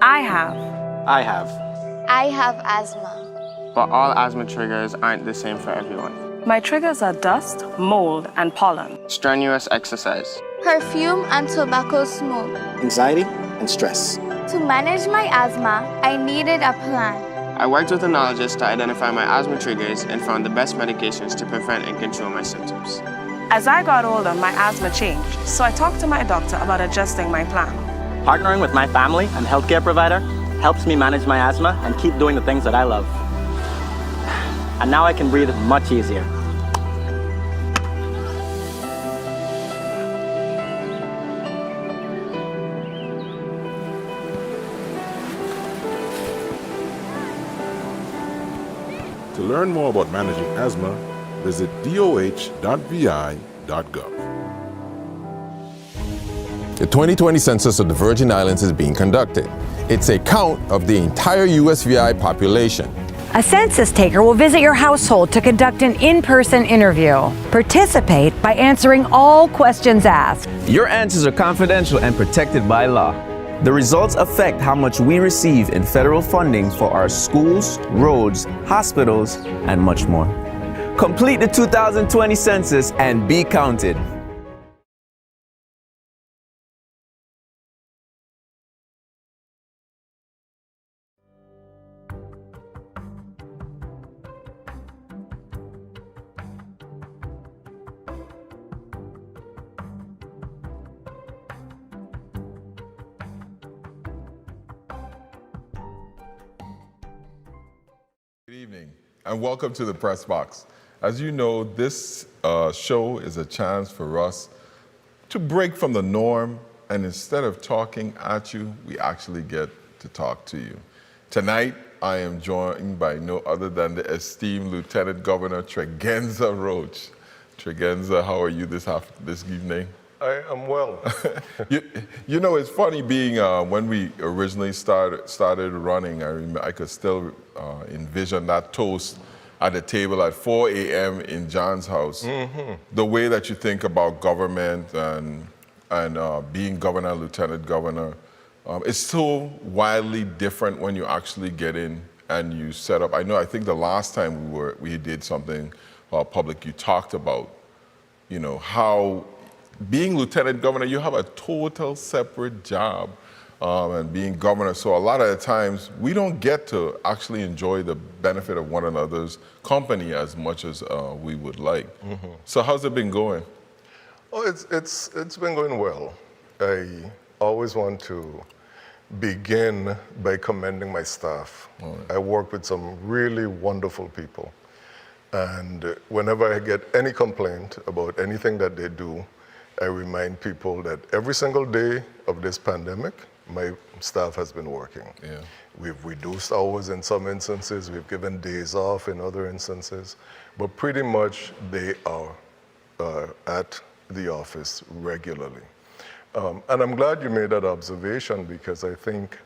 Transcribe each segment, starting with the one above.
I have. I have. I have asthma. But all asthma triggers aren't the same for everyone. My triggers are dust, mold, and pollen. Strenuous exercise. Perfume and tobacco smoke. Anxiety and stress. To manage my asthma, I needed a plan. I worked with a neurologist to identify my asthma triggers and found the best medications to prevent and control my symptoms. As I got older, my asthma changed, so I talked to my doctor about adjusting my plan. Partnering with my family and healthcare provider helps me manage my asthma and keep doing the things that I love. And now I can breathe much easier. To learn more about managing asthma, visit doh.vi.gov. The 2020 Census of the Virgin Islands is being conducted. It's a count of the entire USVI population. A census taker will visit your household to conduct an in-person interview. Participate by answering all questions asked. Your answers are confidential and protected by law. The results affect how much we receive in federal funding for our schools, roads, hospitals, and much more. Complete the 2020 census and be counted. Good evening and welcome to the Press Box. As you know, this show is a chance for us to break from the norm, and instead of talking at you, we actually get to talk to you. Tonight, I am joined by no other than the esteemed Lieutenant Governor Tregenza Roach. Tregenza, how are you this evening? I am well. You know, it's funny being, when we originally started running, I could still envision that toast at the table at 4 a.m. in John's house. Mm-hmm. The way that you think about government and being governor, lieutenant governor, it's so wildly different when you actually get in and you set up. I think the last time we did something public, you talked about, you know, how being lieutenant governor, you have a total separate job, and being governor. So a lot of the times we don't get to actually enjoy the benefit of one another's company as much as we would like. Mm-hmm. So how's it been going? Oh, it's been going well. I always want to begin by commending my staff. Right. I work with some really wonderful people. And whenever I get any complaint about anything that they do, I remind people that every single day of this pandemic, my staff has been working. Yeah. We've reduced hours in some instances, we've given days off in other instances, but pretty much they are at the office regularly. And I'm glad you made that observation, because I think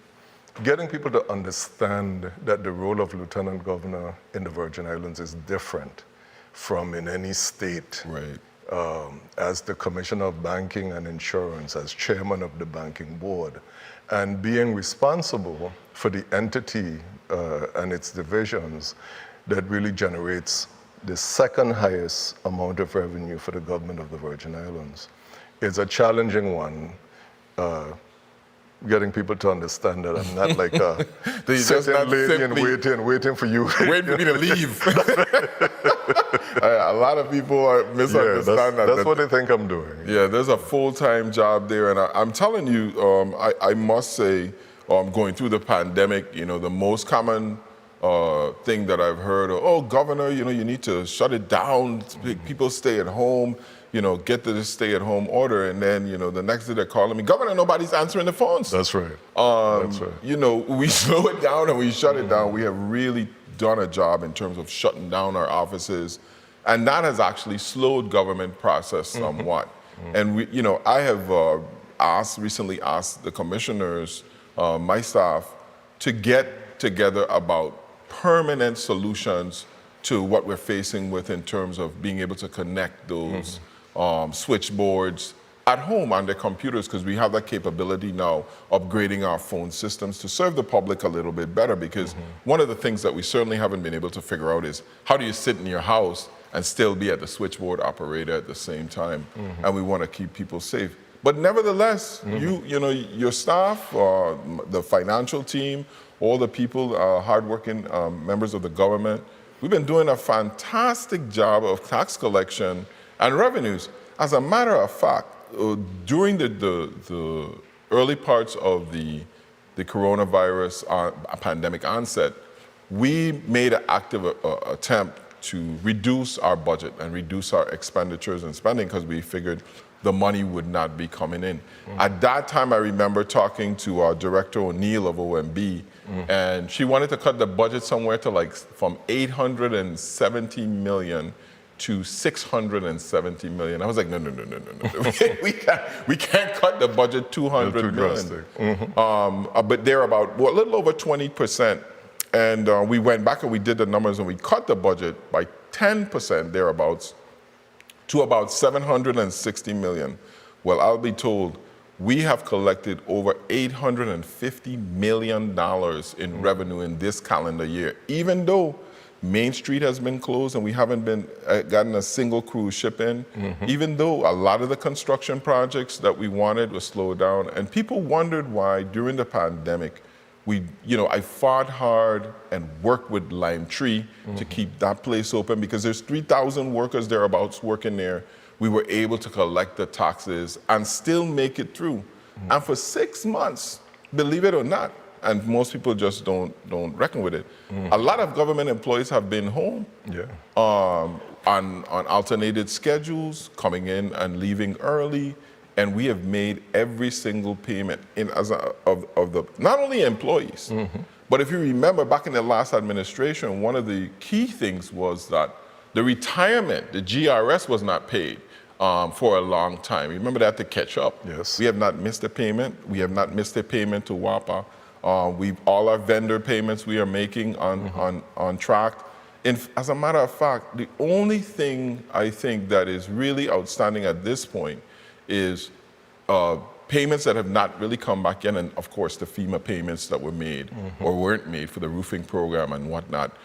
getting people to understand that the role of Lieutenant Governor in the Virgin Islands is different from in any state. Right. As the Commissioner of Banking and Insurance, as Chairman of the Banking Board, and being responsible for the entity and its divisions that really generates the second highest amount of revenue for the government of the Virgin Islands is a challenging one. Getting people to understand that I'm not like a sitting lady and waiting for you. Waiting for me to leave. A lot of people misunderstand that. That's what they think I'm doing. Yeah, there's a full-time job there, and I'm telling you, I must say, going through the pandemic, you know, the most common thing that I've heard, oh, Governor, you know, you need to shut it down, people stay at home, you know, get to the stay-at-home order, and then, you know, the next day they're calling me, Governor, nobody's answering the phones. That's right. That's right. You know, we slow it down and we shut it down. We have really done a job in terms of shutting down our offices, and that has actually slowed government process somewhat. And we, you know, I have recently asked the commissioners, my staff, to get together about permanent solutions to what we're facing with in terms of being able to connect those switchboards at home on their computers, because we have that capability now, upgrading our phone systems to serve the public a little bit better, because one of the things that we certainly haven't been able to figure out is how do you sit in your house and still be at the switchboard operator at the same time, and we want to keep people safe. But nevertheless, you know, your staff, the financial team, all the people, hardworking members of the government, we've been doing a fantastic job of tax collection and revenues. As a matter of fact, during the early parts of the coronavirus pandemic onset, we made an active attempt to reduce our budget and reduce our expenditures and spending, because we figured the money would not be coming in. At that time, I remember talking to our Director O'Neill of OMB, and she wanted to cut the budget somewhere to like from $870 million to $670 million. I was like, no. we can't cut the budget $200 million. But they're about a little over 20%. And we went back and we did the numbers, and we cut the budget by 10% thereabouts to about $760 million. Well, I'll be told, we have collected over $850 million in revenue in this calendar year, even though Main Street has been closed and we haven't been gotten a single cruise ship in, even though a lot of the construction projects that we wanted were slowed down. And people wondered why during the pandemic, I fought hard and worked with Lime Tree to keep that place open, because there's 3,000 workers thereabouts working there. We were able to collect the taxes and still make it through. And for 6 months, believe it or not, and most people just don't reckon with it, a lot of government employees have been home on alternated schedules, coming in and leaving early. And we have made every single payment of the not only employees, but if you remember back in the last administration, one of the key things was that the retirement, the GRS, was not paid for a long time. Remember, they had to catch up. Yes. We have not missed a payment. We have not missed a payment to WAPA. All our vendor payments we are making on track. As a matter of fact, the only thing I think that is really outstanding at this point is payments that have not really come back in, and of course the FEMA payments that were made or weren't made for the roofing program and whatnot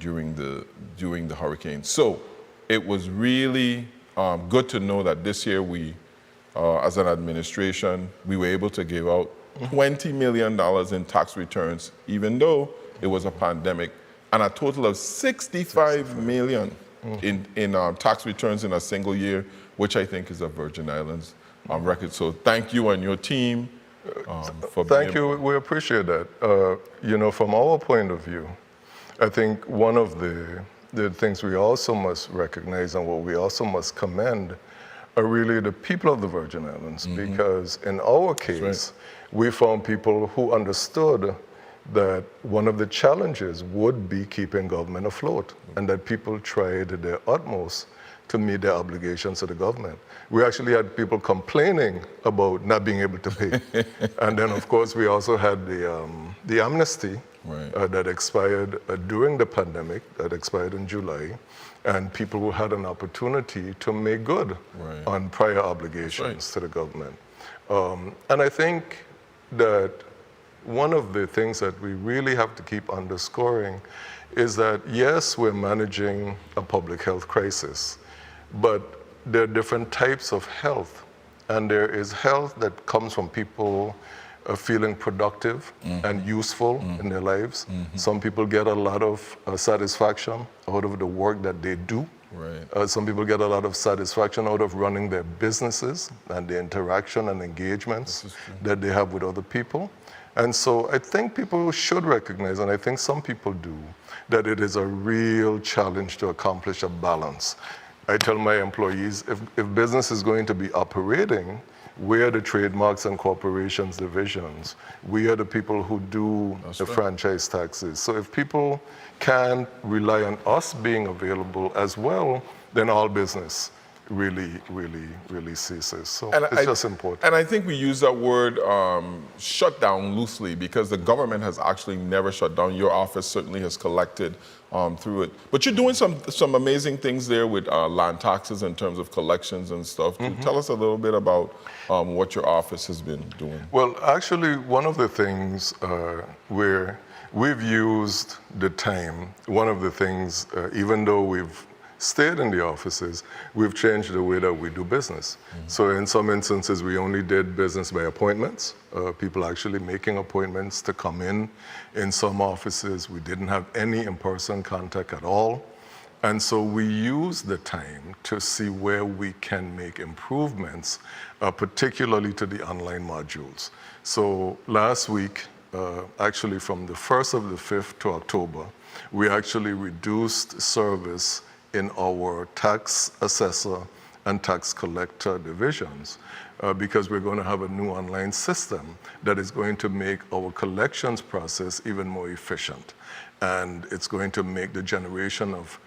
during the hurricane. So it was really good to know that this year we, as an administration, we were able to give out $20 million in tax returns, even though it was a pandemic, and a total of $65 million in tax returns in a single year, which I think is a Virgin Islands record. So thank you and your team for Thank you. We appreciate that. From our point of view, I think one of the things we also must recognize and what we also must commend are really the people of the Virgin Islands, because in our case, we found people who understood that one of the challenges would be keeping government afloat, and that people tried their utmost to meet their obligations to the government. We actually had people complaining about not being able to pay. And then, of course, we also had the amnesty that expired during the pandemic, that expired in July, and people who had an opportunity to make good on prior obligations to the government. And I think that one of the things that we really have to keep underscoring is that, yes, we're managing a public health crisis, but there are different types of health. And there is health that comes from people feeling productive and useful in their lives. Some people get a lot of satisfaction out of the work that they do. Some people get a lot of satisfaction out of running their businesses and the interaction and engagements that they have with other people. And so I think people should recognize, and I think some people do, that it is a real challenge to accomplish a balance. I tell my employees, if business is going to be operating, we are the trademarks and corporations divisions. We are the people who do the franchise taxes. So if people can rely on us being available as well, then all business really ceases. So And it's just important. And I think we use that word shut down loosely because the government has actually never shut down. Your office certainly has collected through it. But you're doing some amazing things there with land taxes in terms of collections and stuff. Tell us a little bit about what your office has been doing. Well, actually, one of the things where we've used the time, one of the things, even though we've stayed in the offices, we've changed the way that we do business. So in some instances, we only did business by appointments, people actually making appointments to come in. In some offices, we didn't have any in-person contact at all. And so we use the time to see where we can make improvements, particularly to the online modules. So last week, actually from the 1st of the 5th to October, we actually reduced service in our tax assessor and tax collector divisions because we're going to have a new online system that is going to make our collections process even more efficient. And it's going to make the generation of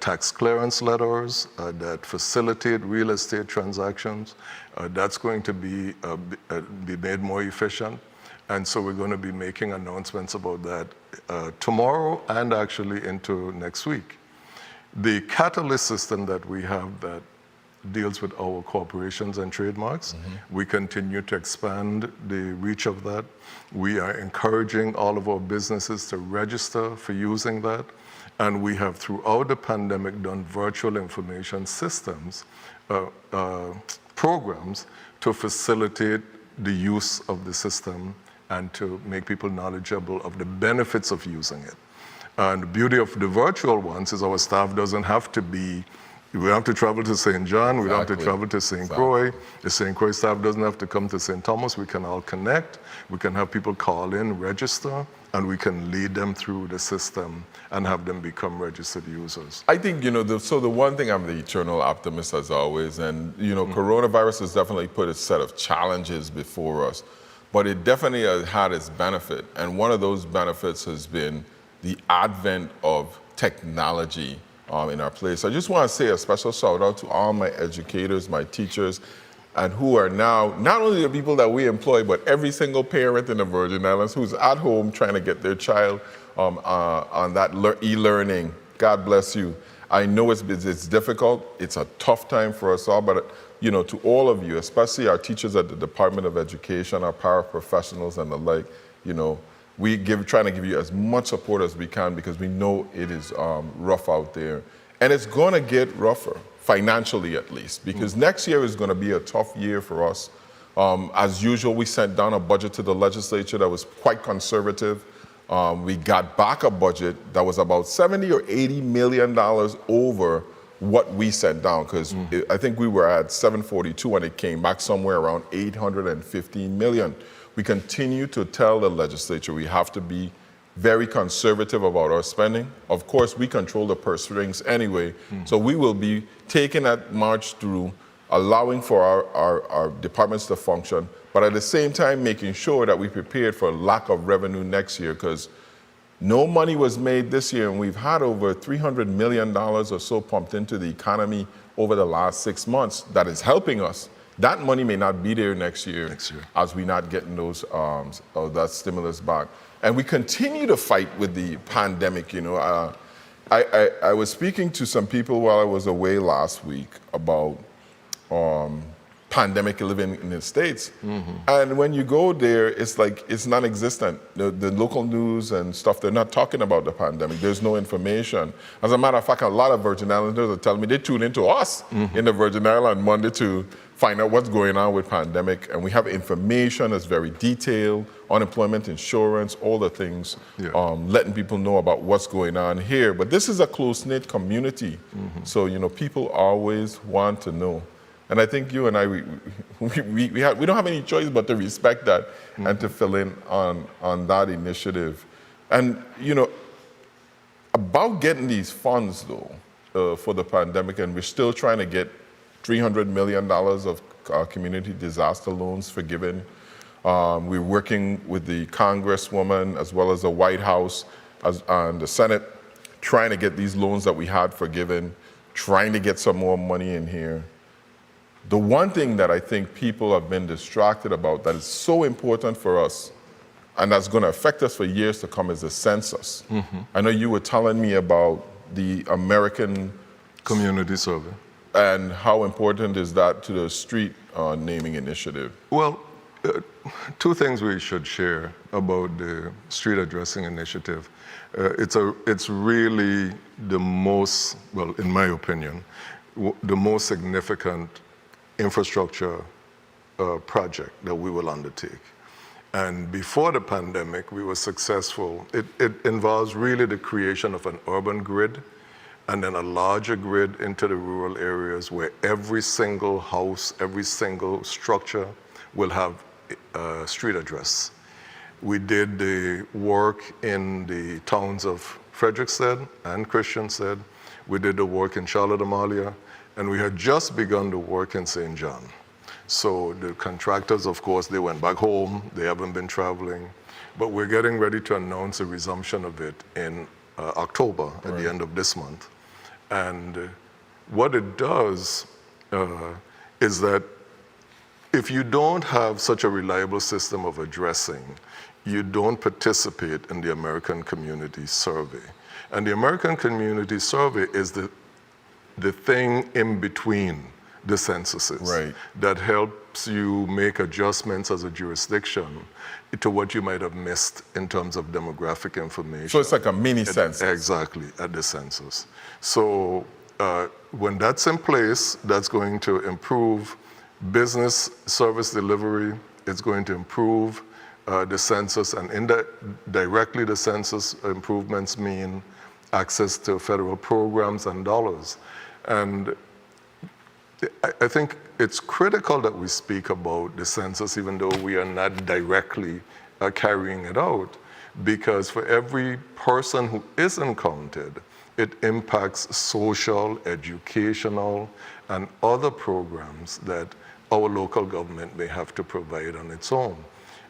tax clearance letters that facilitate real estate transactions, that's going to be made more efficient. And so we're going to be making announcements about that tomorrow and actually into next week. The Catalyst system that we have that deals with our corporations and trademarks, we continue to expand the reach of that. We are encouraging all of our businesses to register for using that. And we have, throughout the pandemic, done virtual information systems, programs to facilitate the use of the system and to make people knowledgeable of the benefits of using it. And the beauty of the virtual ones is our staff doesn't have to be, we don't have to travel to St. John, we don't have to travel to St. Croix. The St. Croix staff doesn't have to come to St. Thomas. We can all connect. We can have people call in, register, and we can lead them through the system and have them become registered users. I think, so the one thing, I'm the eternal optimist as always, and, coronavirus has definitely put a set of challenges before us, but it definitely has had its benefit. And one of those benefits has been the advent of technology in our place. I just want to say a special shout out to all my educators, my teachers, and who are now not only the people that we employ, but every single parent in the Virgin Islands who's at home trying to get their child on that e-learning. God bless you. I know it's difficult. It's a tough time for us all, but to all of you, especially our teachers at the Department of Education, our paraprofessionals and the like, we trying to give you as much support as we can because we know it is rough out there. And it's going to get rougher, financially at least, because next year is going to be a tough year for us. As usual, we sent down a budget to the legislature that was quite conservative. We got back a budget that was about $70 or $80 million over what we sent down, because I think we were at 742 when it came back somewhere around 815 million. We continue to tell the legislature we have to be very conservative about our spending. Of course, we control the purse strings anyway, so we will be taking that march through, allowing for our departments to function, but at the same time making sure that we prepared for lack of revenue next year, because no money was made this year, and we've had over $300 million or so pumped into the economy over the last 6 months that is helping us. That money may not be there next year as we're not getting those that stimulus back. And we continue to fight with the pandemic. I was speaking to some people while I was away last week about pandemic living in the States. And when you go there, it's like it's non-existent. The local news and stuff, they're not talking about the pandemic. There's no information. As a matter of fact, a lot of Virgin Islanders are telling me they tune into us in the Virgin Island Monday to find out what's going on with pandemic. And we have information that's very detailed, unemployment insurance, all the things, letting people know about what's going on here. But this is a close-knit community. So, people always want to know. And I think you and I, we don't have any choice but to respect that and to fill in on that initiative. And, about getting these funds, though, for the pandemic, and we're still trying to get $300 million of community disaster loans forgiven. We're working with the Congresswoman as well as the White House and the Senate, trying to get these loans that we had forgiven. trying to get some more money in here. The one thing that I think people have been distracted about that is so important for us and that's going to affect us for years to come is the census. I know you were telling me about the American Community survey. And how important is that to the street naming initiative? Well, two things we should share about the street addressing initiative. It's really the most, well, in my opinion, the most significant infrastructure project that we will undertake. And before the pandemic, we were successful. It involves really the creation of an urban grid and then a larger grid into the rural areas where every single house, every single structure will have a street address. We did the work in the towns of Frederiksted and Christiansted. We did the work in Charlotte Amalia, and we had just begun the work in St. John. So the contractors, of course, they went back home. They haven't been traveling. But we're getting ready to announce a resumption of it in October, at the end of this month. And what it does is that if you don't have such a reliable system of addressing, you don't participate in the American Community Survey. And the American Community Survey is the thing in between the censuses that helps you make adjustments as a jurisdiction to what you might have missed in terms of demographic information. So it's like a mini census. Exactly, at the census. So when that's in place, that's going to improve business service delivery. It's going to improve the census, and directly the census improvements mean access to federal programs and dollars. And I think it's critical that we speak about the census, even though we are not directly carrying it out, because for every person who isn't counted, it impacts social, educational, and other programs that our local government may have to provide on its own.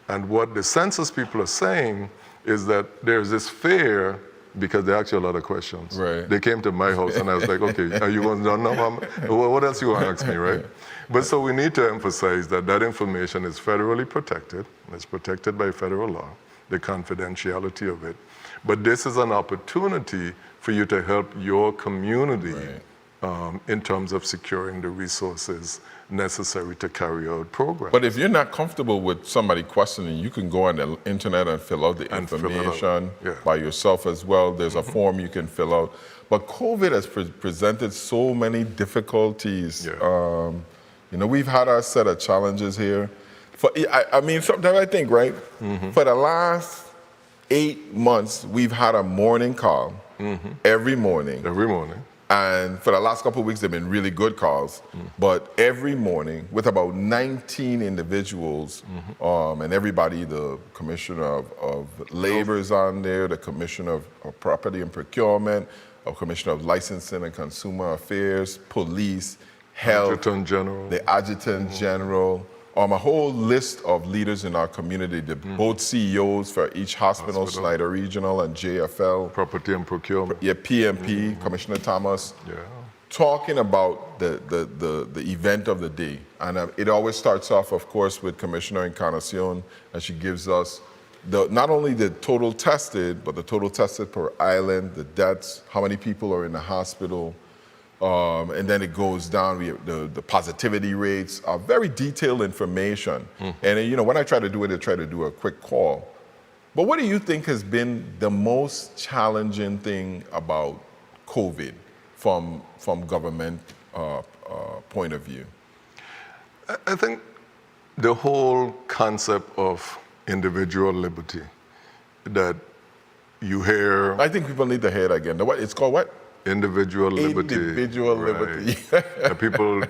And what the census people are saying is that there's this fear, because they ask you a lot of questions. They came to my house and I was like, okay, are you going to know? What else you want to ask me, right? But so we need to emphasize that that information is federally protected. It's protected by federal law, the confidentiality of it. But this is an opportunity for you to help your community in terms of securing the resources necessary to carry out programs. But if you're not comfortable with somebody questioning, you can go on the internet and fill out the information by yourself as well. There's a form you can fill out. But COVID has presented so many difficulties. You know, we've had our set of challenges here. I mean, sometimes I think, right, for the last 8 months, we've had a morning call every morning. Every morning. And for the last couple of weeks, they've been really good calls. But every morning, with about 19 individuals, and everybody, the Commissioner of Labor is on there, the Commissioner of Property and Procurement, the Commissioner of Licensing and Consumer Affairs, Police, Health, Adjutant General. the Adjutant General, a whole list of leaders in our community, both CEOs for each hospital, Snyder Regional and JFL. Property and Procurement. PMP, Commissioner Thomas, talking about the event of the day. And it always starts off, of course, with Commissioner Encarnacion, and she gives us not only the total tested, but the total tested per island, the deaths, how many people are in the hospital, and then it goes down. We have the positivity rates, very detailed information. And you know, when I try to do it, I try to do a quick call. But what do you think has been the most challenging thing about COVID from government point of view? I think the whole concept of individual liberty that you hear. I think people need to hear it again. It's called what? Individual liberty. Individual liberty. People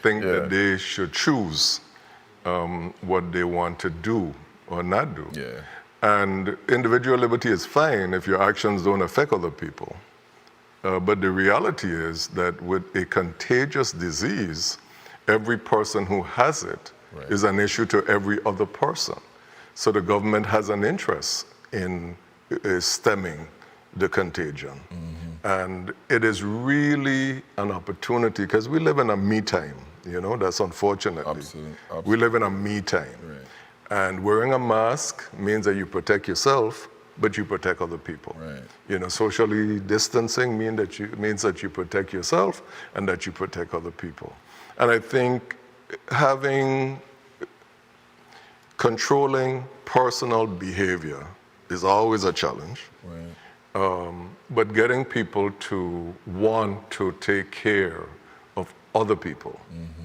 think that they should choose what they want to do or not do. And individual liberty is fine if your actions don't affect other people. But the reality is that with a contagious disease, every person who has it is an issue to every other person. So the government has an interest in stemming the contagion. And it is really an opportunity because we live in a me time, you know, that's unfortunate. Absolutely. We live in a me time. Right. And wearing a mask means that you protect yourself, but you protect other people. Right. You know, socially distancing means that you protect yourself and that you protect other people. And I think controlling personal behavior is always a challenge. Right. But getting people to want to take care of other people,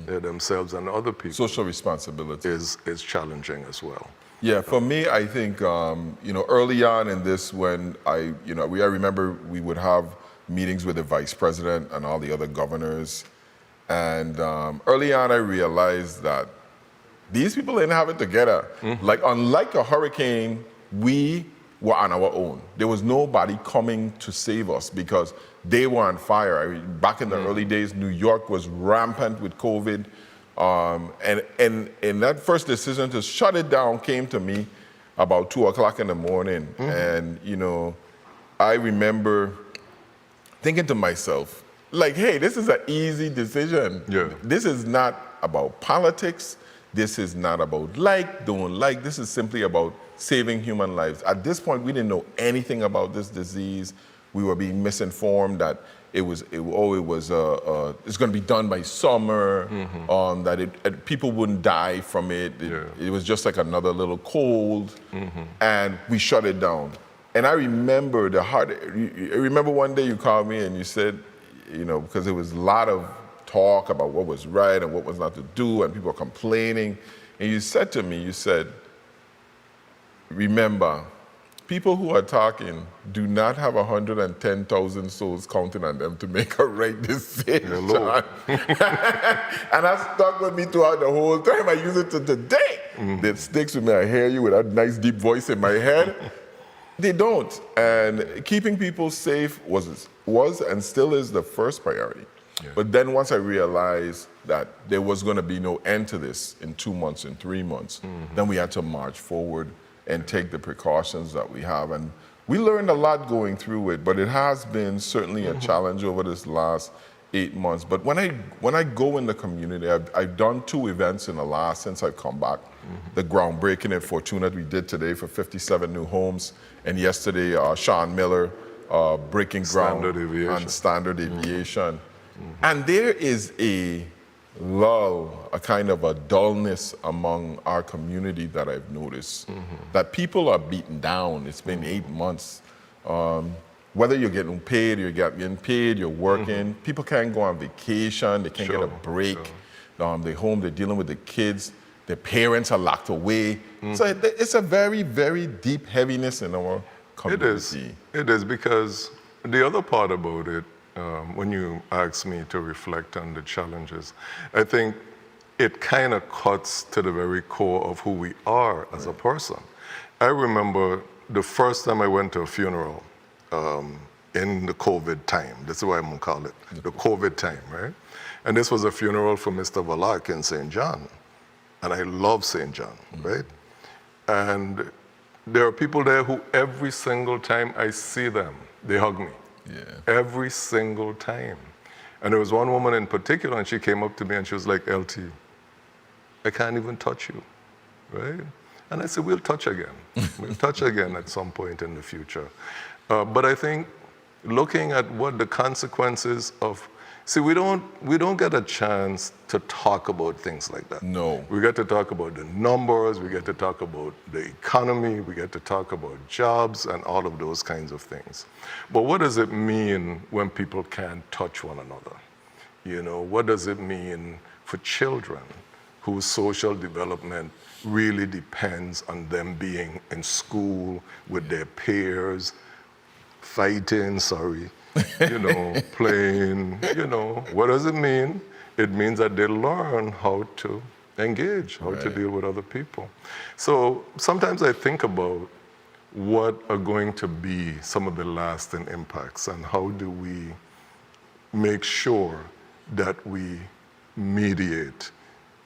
themselves and other people, Social responsibility is challenging as well. Yeah, for me, I think early on in this, when I remember we would have meetings with the vice president and all the other governors, and early on I realized that these people didn't have it together. Like, unlike a hurricane, we were on our own. There was nobody coming to save us because they were on fire. I mean, back in the early days, New York was rampant with COVID. And that first decision to shut it down came to me about 2 o'clock in the morning. And, I remember thinking to myself, like, hey, this is an easy decision. Yeah. This is not about politics. This is not about don't like. This is simply about saving human lives. At this point, we didn't know anything about this disease. We were being misinformed that it's going to be done by summer, that people wouldn't die from it. It was just like another little cold, and we shut it down. And I remember one day you called me and you said, because there was a lot of talk about what was right and what was not to do, and people were complaining, and you said to me, remember, people who are talking do not have 110,000 souls counting on them to make a right decision. And that stuck with me throughout the whole time. I use it to today. It sticks with me. I hear you with that nice deep voice in my head. They don't. And keeping people safe was and still is the first priority. Yeah. But then once I realized that there was going to be no end to this in 2 months, in 3 months, then we had to march forward and take the precautions that we have. And we learned a lot going through it, but it has been certainly a challenge over this last 8 months. But when I go in the community, I've done 2 events since I've come back. The groundbreaking at Fortuna we did today for 57 new homes, and yesterday Sean Miller breaking ground on standard aviation. And there is a lull, a kind of a dullness among our community that I've noticed, that people are beaten down. It's been 8 months. Whether you're getting paid, you're working, people can't go on vacation, they can't get a break. They're home, they're dealing with the kids, their parents are locked away. So it's a very, very deep heaviness in our community. It is because the other part about it, when you ask me to reflect on the challenges, I think it kind of cuts to the very core of who we are as a person. I remember the first time I went to a funeral in the COVID time. This is what I'm going to call it, the COVID time, right? And this was a funeral for Mr. Valak in St. John. And I love St. John, right? And there are people there who every single time I see them, they hug me. Yeah. Every single time. And there was one woman in particular, and she came up to me and she was like, LT, I can't even touch you, right? And I said, we'll touch again. We'll touch again at some point in the future. But I think looking at what the consequences of, we don't get a chance to talk about things like that. No. We get to talk about the numbers, we get to talk about the economy, we get to talk about jobs and all of those kinds of things. But what does it mean when people can't touch one another? What does it mean for children whose social development really depends on them being in school with their peers, fighting, playing, what does it mean? It means that they learn how to engage, how to deal with other people. So sometimes I think about what are going to be some of the lasting impacts and how do we make sure that we mediate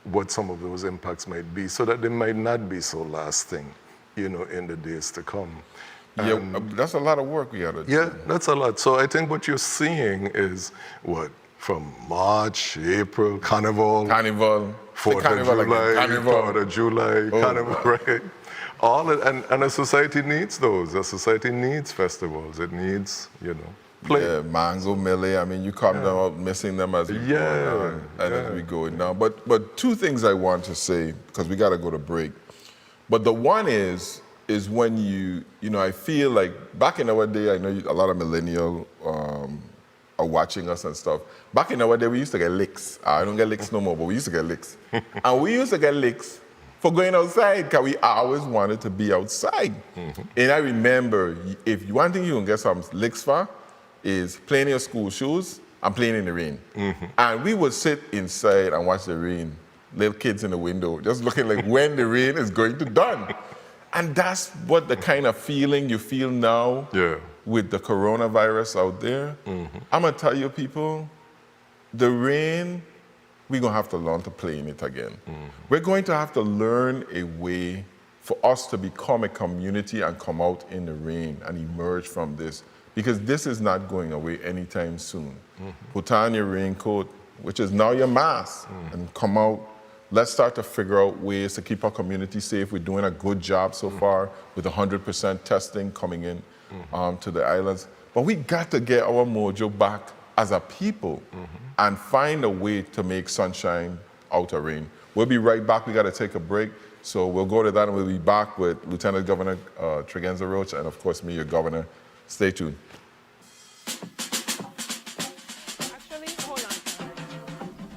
what some of those impacts might be so that they might not be so lasting, in the days to come. Yeah, that's a lot of work we got to do. Yeah, that's a lot. So I think what you're seeing is from March, April, Carnival, 4th of July, Carnival. 3rd of July, Carnival, right? All and a society needs those. A society needs festivals. It needs, play. Yeah, Mango Melee. I mean, you come them out, missing them as we go on, and as we go now. But two things I want to say, because we got to go to break. But the one is when I feel like back in our day, I know a lot of millennials are watching us and stuff. Back in our day, we used to get licks. I don't get licks no more, but we used to get licks. And we used to get licks for going outside, because we always wanted to be outside. Mm-hmm. And I remember, one thing you can get some licks for is playing in your school shoes and playing in the rain. Mm-hmm. And we would sit inside and watch the rain, little kids in the window, just looking like when the rain is going to done. And that's what the kind of feeling you feel now with the coronavirus out there. Mm-hmm. I'm gonna tell you people, the rain, we're going to have to learn to play in it again. Mm-hmm. We're going to have to learn a way for us to become a community and come out in the rain and emerge from this, because this is not going away anytime soon. Mm-hmm. Put on your raincoat, which is now your mask, and come out. Let's start to figure out ways to keep our community safe. We're doing a good job so far with 100% testing coming in to the islands. But we got to get our mojo back as a people and find a way to make sunshine out of rain. We'll be right back. We got to take a break. So we'll go to that and we'll be back with Lieutenant Governor Tregenza Roach and, of course, me, your governor. Stay tuned. Actually, hold on.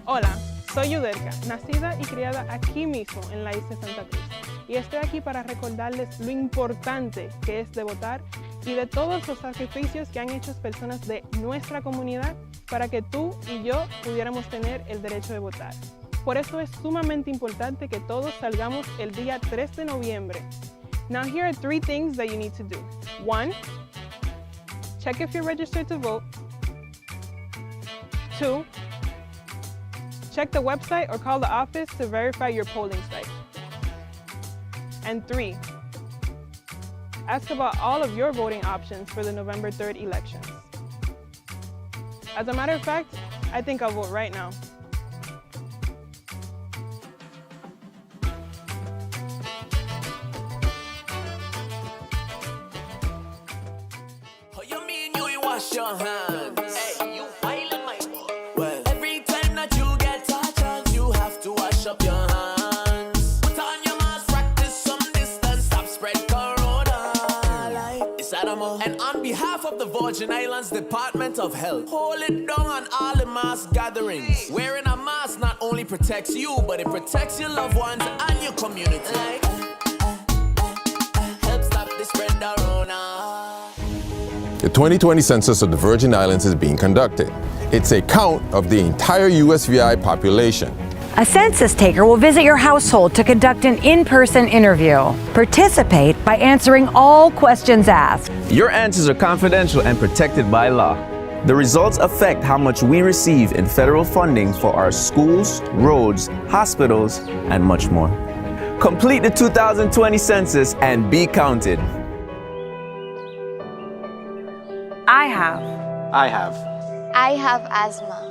Hola, soy Yudelka, nacida y criada aquí mismo en la isla de Santa Cruz. Y estoy aquí para recordarles lo importante que es de votar y de todos los sacrificios que han hecho personas de nuestra comunidad para que tú y yo pudiéramos tener el derecho de votar. Por eso es sumamente importante que todos salgamos el día 3 de noviembre. Now here are 3 things that you need to do. 1, check if you're registered to vote. 2, check the website or call the office to verify your polling site. And 3, ask about all of your voting options for the November 3rd elections. As a matter of fact, I think I'll vote right now. Oh, you mean you ain't wash your hands? Hey, you violent, my boy. Well, every time that you get touched, you have to wash up your hands. Put on your mask, practice some distance, stop spread corona. It's Adamo. And on behalf of the Virgin Islands Department of Health, hold it down on all the mass gatherings. Wearing a mask not only protects you, but it protects your loved ones and your community. Help stop the spread of corona. The 2020 Census of the Virgin Islands is being conducted. It's a count of the entire USVI population. A census taker will visit your household to conduct an in-person interview. Participate by answering all questions asked. Your answers are confidential and protected by law. The results affect how much we receive in federal funding for our schools, roads, hospitals, and much more. Complete the 2020 census and be counted. I have asthma.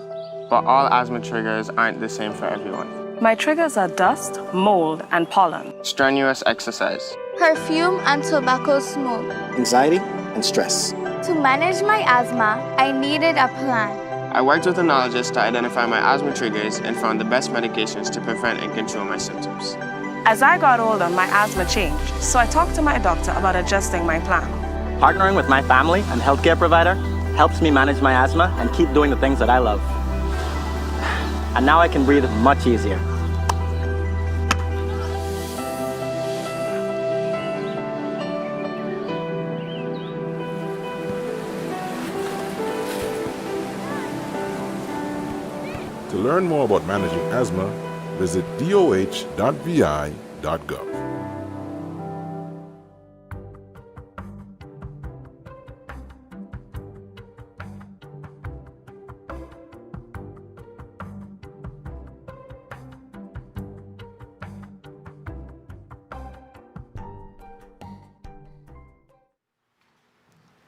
But all asthma triggers aren't the same for everyone. My triggers are dust, mold, and pollen. Strenuous exercise. Perfume and tobacco smoke. Anxiety and stress. To manage my asthma, I needed a plan. I worked with a neurologist to identify my asthma triggers and found the best medications to prevent and control my symptoms. As I got older, my asthma changed, so I talked to my doctor about adjusting my plan. Partnering with my family and healthcare provider helps me manage my asthma and keep doing the things that I love. And now I can breathe much easier. To learn more about managing asthma, visit doh.vi.gov.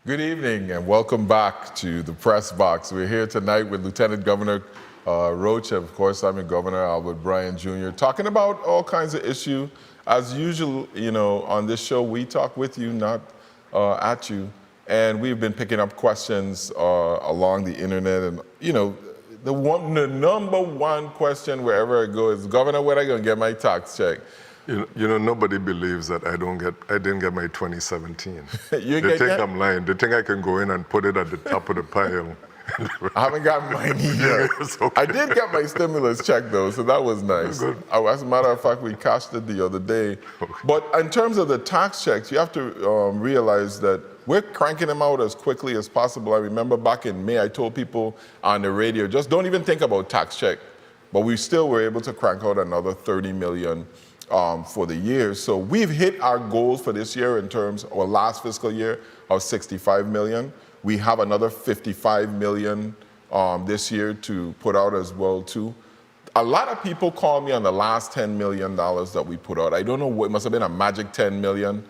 Good evening and welcome back to the Press Box. We're here tonight with Lieutenant Governor Roach, and of course I'm your Governor Albert Bryan Jr., talking about all kinds of issues. As usual, on this show we talk with you, not at you. And we've been picking up questions along the internet, and the number one question wherever I go is, Governor, when are I gonna get my tax check? Nobody believes that I didn't get my 2017. They think I'm lying. They think I can go in and put it at the top of the pile. I haven't got mine either. Okay. I did get my stimulus check though, so that was nice. As a matter of fact, we cashed it the other day. Okay. But in terms of the tax checks, you have to realize that we're cranking them out as quickly as possible. I remember back in May, I told people on the radio, just don't even think about tax check. But we still were able to crank out another 30 million for the year. So we've hit our goals for this year in terms of our last fiscal year of 65 million. We have another 55 million this year to put out as well too. A lot of people call me on the last $10 million that we put out. I don't know what, it must have been a magic 10 million.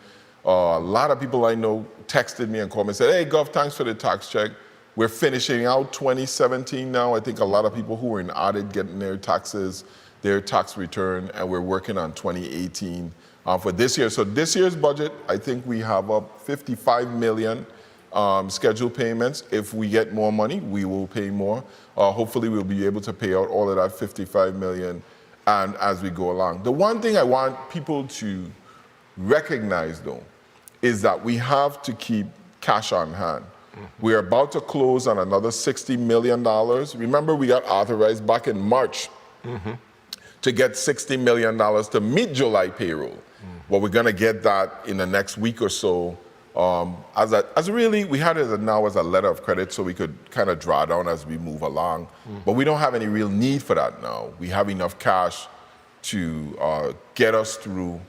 A lot of people I know texted me and called me and said, hey Gov, thanks for the tax check. We're finishing out 2017 now. I think a lot of people who were in audit getting their taxes, their tax return, and we're working on 2018 for this year. So this year's budget, I think we have up 55 million scheduled payments. If we get more money, we will pay more. Hopefully we'll be able to pay out all of that 55 million and as we go along. The one thing I want people to recognize though, is that we have to keep cash on hand. We're about to close on another $60 million. Remember, we got authorized back in March to get $60 million to meet July payroll. Well, we're gonna get that in the next week or so. We had it now as a letter of credit so we could kind of draw down as we move along. But we don't have any real need for that now. We have enough cash to get us through,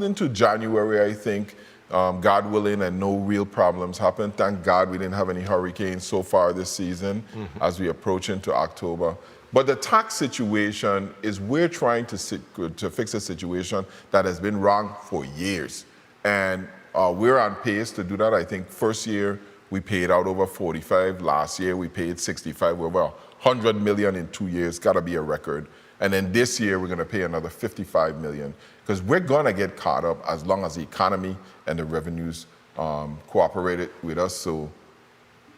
into January, I think. God willing, and no real problems happen. Thank God we didn't have any hurricanes so far this season as we approach into October. But the tax situation is we're trying to fix a situation that has been wrong for years. And we're on pace to do that. I think first year we paid out over 45. Last year we paid 65. We're about 100 million in 2 years. Gotta be a record. And then this year we're gonna pay another 55 million because we're gonna get caught up as long as the economy and the revenues cooperated with us. So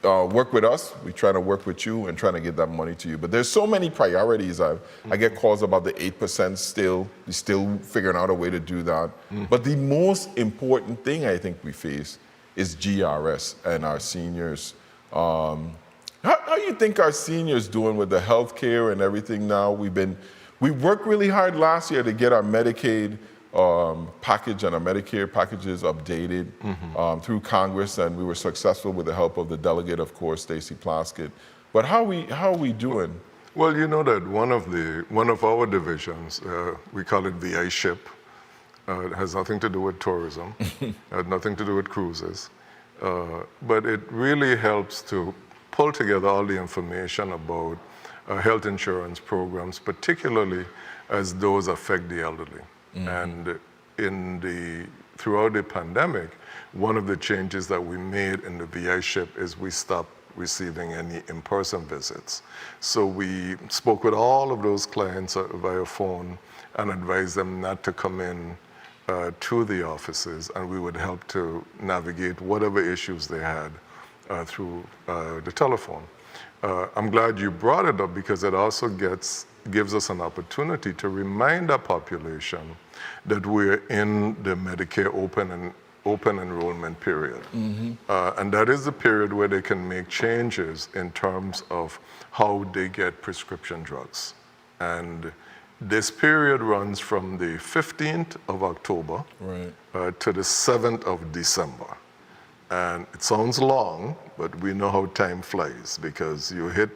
work with us. We're trying to work with you and trying to get that money to you. But there's so many priorities. I get calls about the 8% still. We're still figuring out a way to do that. But the most important thing I think we face is GRS and our seniors. How do you think our seniors doing with the health care and everything now? We worked really hard last year to get our Medicaid package and our Medicare packages updated through Congress, and we were successful with the help of the delegate, of course, Stacey Plaskett. But how are we doing? Well, you know that one of our divisions, we call it VI Ship. It has nothing to do with tourism, nothing to do with cruises, but it really helps to pull together all the information about health insurance programs, particularly as those affect the elderly. And throughout the pandemic, one of the changes that we made in the VI Ship is we stopped receiving any in-person visits. So we spoke with all of those clients via phone and advised them not to come in to the offices, and we would help to navigate whatever issues they had through the telephone. I'm glad you brought it up because it also gives us an opportunity to remind our population that we're in the Medicare open enrollment period. And that is the period where they can make changes in terms of how they get prescription drugs. And this period runs from the 15th of October to the 7th of December. And it sounds long, but we know how time flies because you hit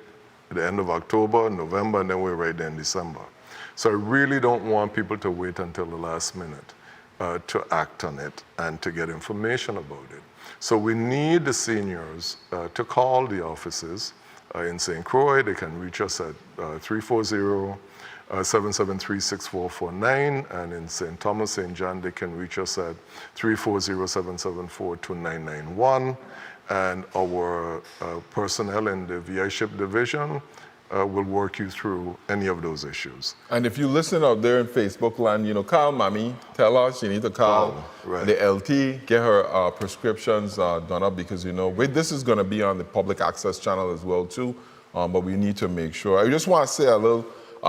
the end of October, November, and then we're right there in December. So I really don't want people to wait until the last minute to act on it and to get information about it. So we need the seniors to call the offices in St. Croix. They can reach us at 340-773-6449, and in St. Thomas, St. John, they can reach us at 340-774-2991. and our personnel in the VI ship division will work you through any of those issues. And if you listen out there in Facebook land, call Mommy, tell her she need to call the LT, get her prescriptions done up, because this is going to be on the public access channel as well too, but we need to make sure. I just want to say a little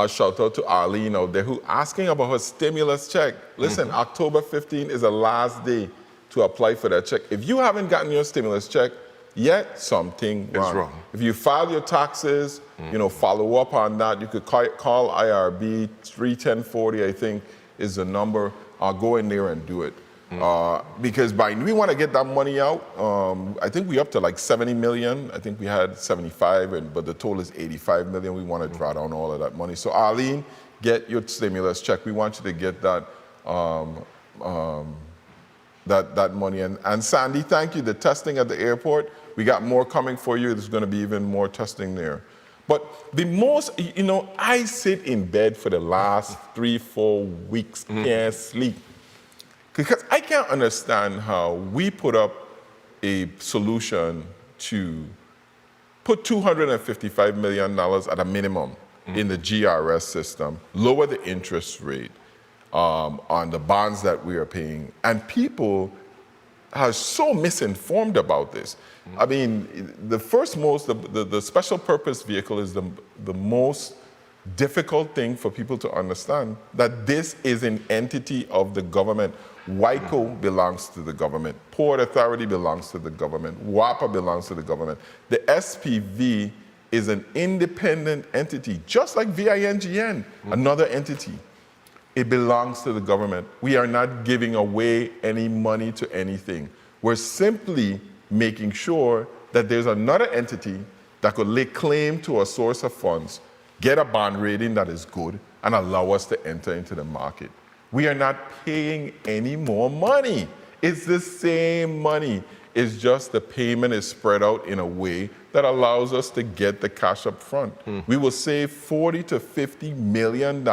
shout out to Arlene out there who asking about her stimulus check. Listen, October 15 is the last day to apply for that check. If you haven't gotten your stimulus check yet, something is wrong. If you file your taxes, follow up on that. You could call IRB, 31040, I think, is the number. Go in there and do it. Because we want to get that money out. I think we're up to like 70 million. I think we had 75, but the total is 85 million. We want to draw down all of that money. So Arlene, get your stimulus check. We want you to get that that money. And Sandy, thank you. The testing at the airport, we got more coming for you. There's going to be even more testing there. But the most, I sit in bed for the last 3-4 weeks, can't sleep. Because I can't understand how we put up a solution to put $255 million at a minimum in the GRS system, lower the interest rate on the bonds that we are paying, and people are so misinformed about this. I mean, the special purpose vehicle is the most difficult thing for people to understand, that this is an entity of the government. WICO belongs to the government. Port Authority belongs to the government. WAPA belongs to the government. The SPV is an independent entity, just like VINGN, another entity. It belongs to the government. We are not giving away any money to anything. We're simply making sure that there's another entity that could lay claim to a source of funds, get a bond rating that is good, and allow us to enter into the market. We are not paying any more money. It's the same money. It's just the payment is spread out in a way that allows us to get the cash up front. We will save $40 to $50 million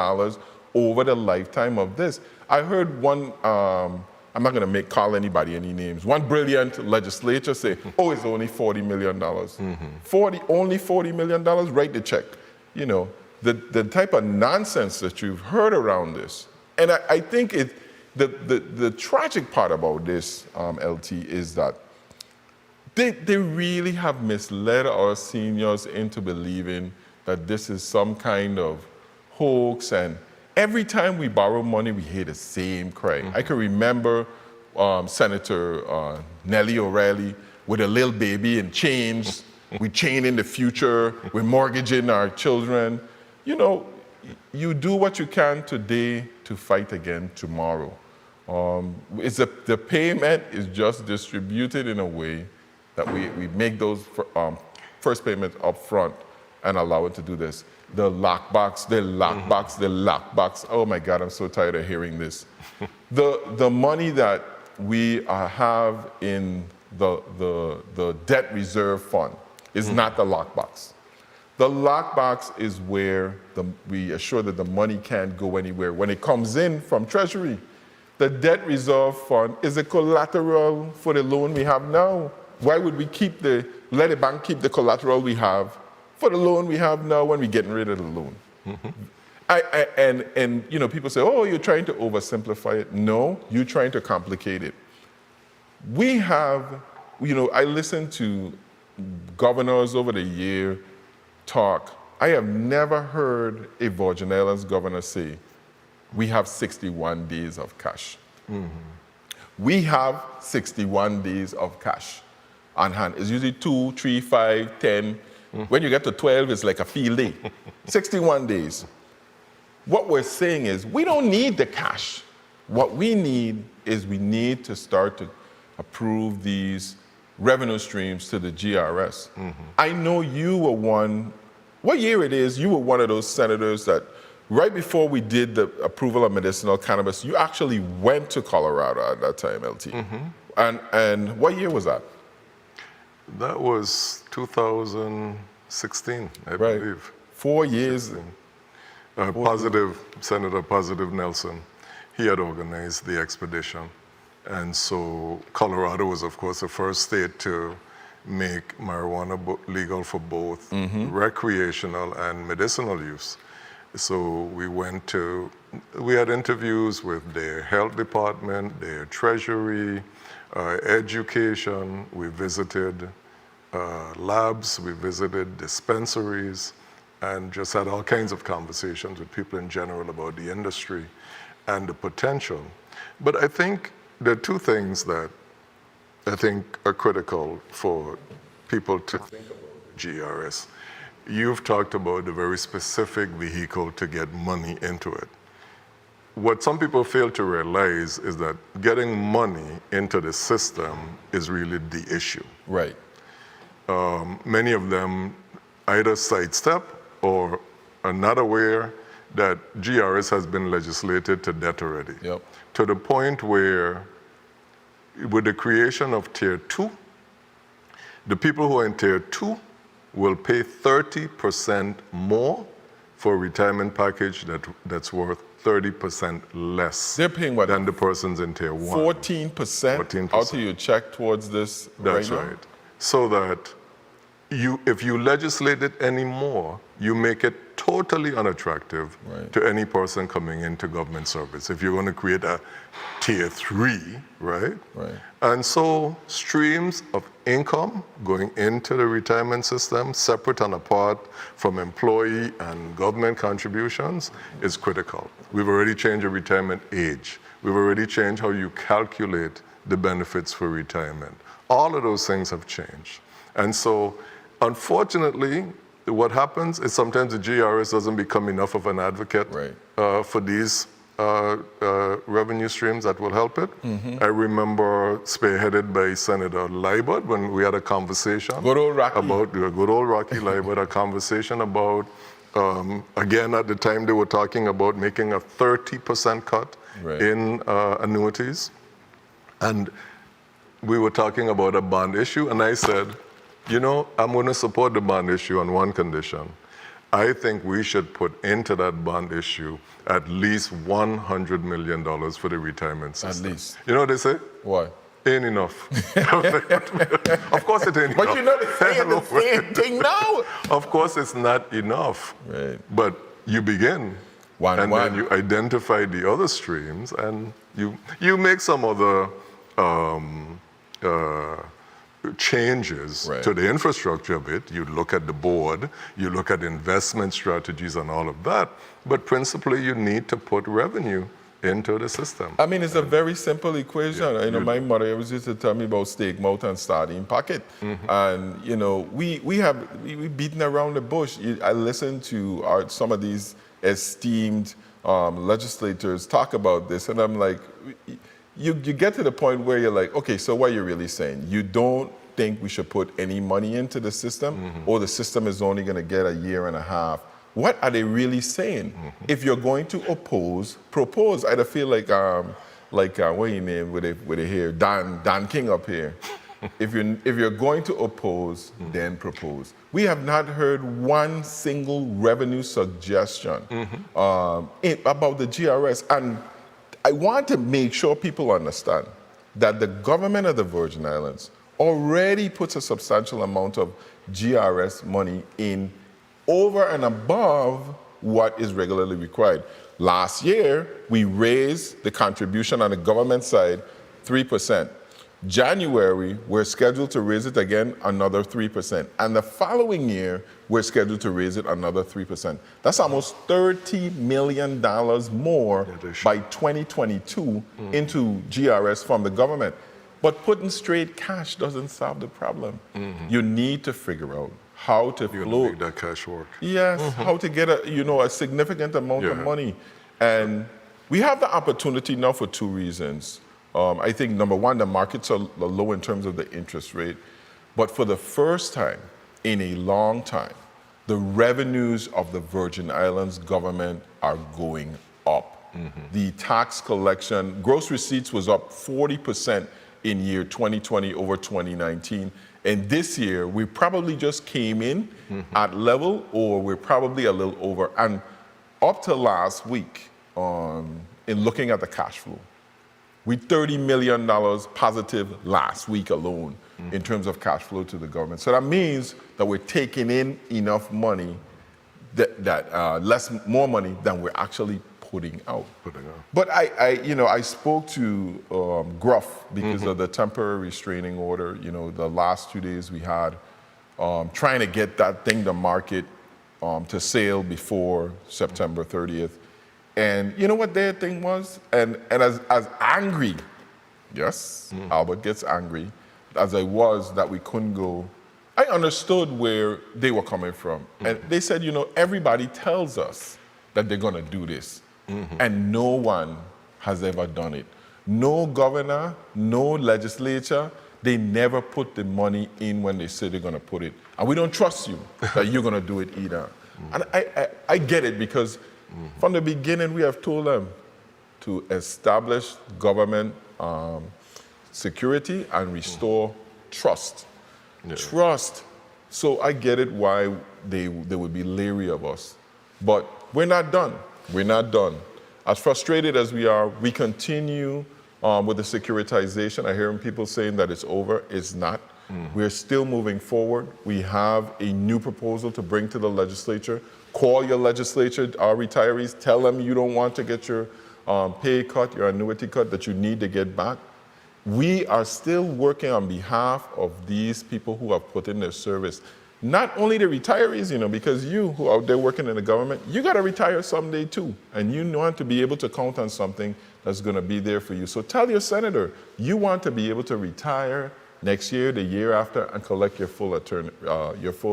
over the lifetime of this. I heard one, I'm not going to call anybody any names, one brilliant legislator say, it's only $40 million. Only $40 million, write the check. The type of nonsense that you've heard around this. And I think the tragic part about this, LT, is that they really have misled our seniors into believing that this is some kind of hoax, and every time we borrow money, we hear the same cry. I can remember Senator Nellie O'Reilly with a little baby in chains. We chain in the future. We're mortgaging our children. You do what you can today to fight again tomorrow. The payment is just distributed in a way that we make those first payments up front and allow it to do this. The lockbox. Oh my God, I'm so tired of hearing this. The money that we have in the debt reserve fund is not the lockbox. The lockbox is where we assure that the money can't go anywhere. When it comes in from Treasury, the debt reserve fund is a collateral for the loan we have now. Why would we let the bank keep the collateral we have for the loan we have now when we're getting rid of the loan? And people say, you're trying to oversimplify it. No, you're trying to complicate it. We have, I listen to governors over the year talk. I have never heard a Virgin Islands governor say, we have 61 days of cash. We have 61 days of cash on hand. It's usually 2, 3, 5, 10. When you get to 12, it's like a field day. 61 days. What we're saying is we don't need the cash. What we need is we need to start to approve these revenue streams to the GRS. I know you were one, what year it is, you were one of those senators that right before we did the approval of medicinal cannabis, you actually went to Colorado at that time, LT. And what year was that? That was 2016, I believe. 4 years. Senator Positive Nelson, he had organized the expedition. And so Colorado was, of course, the first state to make marijuana legal for both recreational and medicinal use. So we had interviews with their health department, their treasury, education. We visited labs, we visited dispensaries, and just had all kinds of conversations with people in general about the industry and the potential. But I think there are two things that I think are critical for people to think about GRS. You've talked about the very specific vehicle to get money into it. What some people fail to realize is that getting money into the system is really the issue. Right. Many of them either sidestep or are not aware that GRS has been legislated to death already. Yep. To the point where, with the creation of Tier 2, the people who are in Tier 2 will pay 30% more for a retirement package that's worth 30% less. They're paying what? Than the persons in Tier 1. 14% out of your check towards this. That's right. So that if you legislate it anymore, you make it totally unattractive to any person coming into government service. If you're going to create a Tier 3, right? Right. And so streams of income going into the retirement system, separate and apart from employee and government contributions, is critical. We've already changed the retirement age. We've already changed how you calculate the benefits for retirement. All of those things have changed. And so, unfortunately, what happens is sometimes the GRS doesn't become enough of an advocate for these revenue streams that will help it. I remember, spearheaded by Senator Liebert, when we had a conversation good old Rocky. About good old Rocky Liebert, a conversation about, again, at the time they were talking about making a 30% cut in annuities. And we were talking about a bond issue, and I said, you know, I'm going to support the bond issue on one condition. I think we should put into that bond issue at least $100 million for the retirement system. At least. You know what they say? What? Ain't enough. Of course it ain't enough. But you're not saying the same thing now. Of course it's not enough. Right. But you begin, then you identify the other streams, and you make some other changes to the infrastructure of it. You look at the board, you look at investment strategies and all of that, but principally you need to put revenue into the system. I mean, it's a very simple equation. You know, my mother always used to tell me about stake mouth and starting pocket. And, you know, we beaten around the bush. I listened to some of these esteemed legislators talk about this, and I'm like, you get to the point where you're like, okay, so what are you really saying? You don't think we should put any money into the system, or the system is only going to get a year and a half? What are they really saying? If you're going to oppose, propose. I feel like what you name with it here, Dan King up here. If you're going to oppose, then propose. We have not heard one single revenue suggestion about the GRS, and I want to make sure people understand that the government of the Virgin Islands already puts a substantial amount of GRS money in over and above what is regularly required. Last year, we raised the contribution on the government side 3%. January, we're scheduled to raise it again another 3%. And the following year, we're scheduled to raise it another 3%. That's almost $30 million more by 2022 into GRS from the government. But putting straight cash doesn't solve the problem. You need to figure out how to float that cash work. Yes, how to get a significant amount of money. And we have the opportunity now for two reasons. I think, number one, the markets are low in terms of the interest rate. But for the first time in a long time, the revenues of the Virgin Islands government are going up. The tax collection, gross receipts was up 40% in year 2020 over 2019. And this year, we probably just came in at level, or we're probably a little over. And up to last week, in looking at the cash flow, We $30 million positive last week alone in terms of cash flow to the government. So that means that we're taking in enough money, more money than we're actually putting out. But I spoke to Gruff because of the temporary restraining order. The last 2 days we had trying to get that thing to market to sale before September 30th. And you know what their thing was? And as angry, yes, Albert gets angry, as I was that we couldn't go, I understood where they were coming from. And they said, everybody tells us that they're gonna do this. And no one has ever done it. No governor, no legislature, they never put the money in when they say they're gonna put it. And we don't trust you that you're gonna do it either. And I get it because from the beginning, we have told them to establish government security and restore trust. Trust. So I get it why they would be leery of us. But we're not done. We're not done. As frustrated as we are, we continue with the securitization. I hear people saying that it's over. It's not. We're still moving forward. We have a new proposal to bring to the legislature. Call your legislature, our retirees, tell them you don't want to get your pay cut, your annuity cut, that you need to get back. We are still working on behalf of these people who have put in their service. Not only the retirees, because you who are out there working in the government, you got to retire someday too. And you want to be able to count on something that's going to be there for you. So tell your senator, you want to be able to retire next year, the year after, and collect your full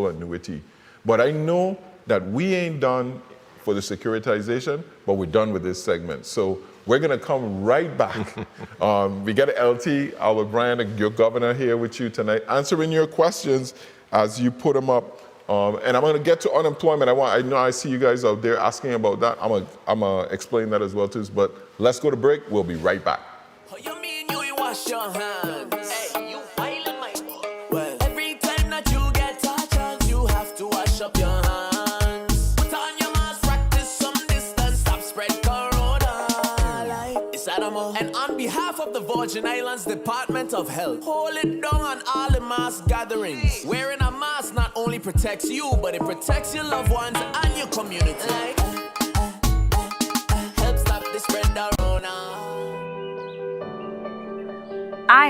annuity. But I know that we ain't done for the securitization, but we're done with this segment. So we're gonna come right back. We got LT, Albert Bryan, your governor, here with you tonight, answering your questions as you put them up. And I'm gonna get to unemployment. I know I see you guys out there asking about that. I'm gonna explain that as well too, but let's go to break. We'll be right back. You mean you wash your hands? Hey, you violent, my boy. Well, every time that you get a chance, you have to wash up your hands. And on behalf of the Virgin Islands Department of Health, hold it down on all the mass gatherings. Wearing a mask not only protects you, but it protects your loved ones and your community. Help stop the spread of Rona. I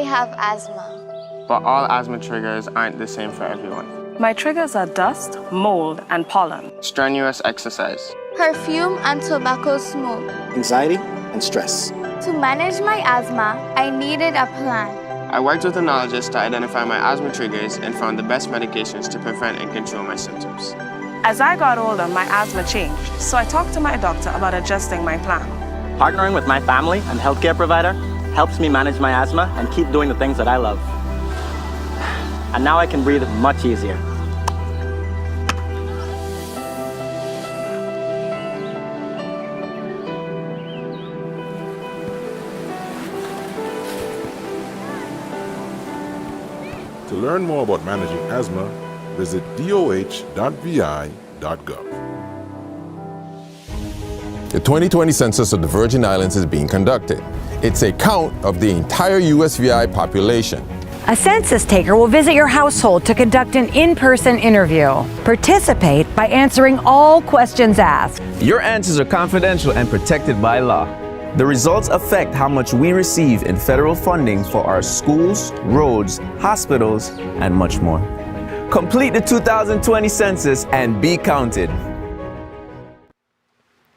have asthma. But all asthma triggers aren't the same for everyone. My triggers are dust, mold, and pollen. Strenuous exercise. Perfume and tobacco smoke. Anxiety and stress. To manage my asthma, I needed a plan. I worked with a neurologist to identify my asthma triggers and found the best medications to prevent and control my symptoms. As I got older, my asthma changed, so I talked to my doctor about adjusting my plan. Partnering with my family and healthcare provider helps me manage my asthma and keep doing the things that I love. And now I can breathe much easier. To learn more about managing asthma, visit doh.vi.gov. The 2020 Census of the Virgin Islands is being conducted. It's a count of the entire USVI population. A census taker will visit your household to conduct an in-person interview. Participate by answering all questions asked. Your answers are confidential and protected by law. The results affect how much we receive in federal funding for our schools, roads, hospitals, and much more. Complete the 2020 census and be counted.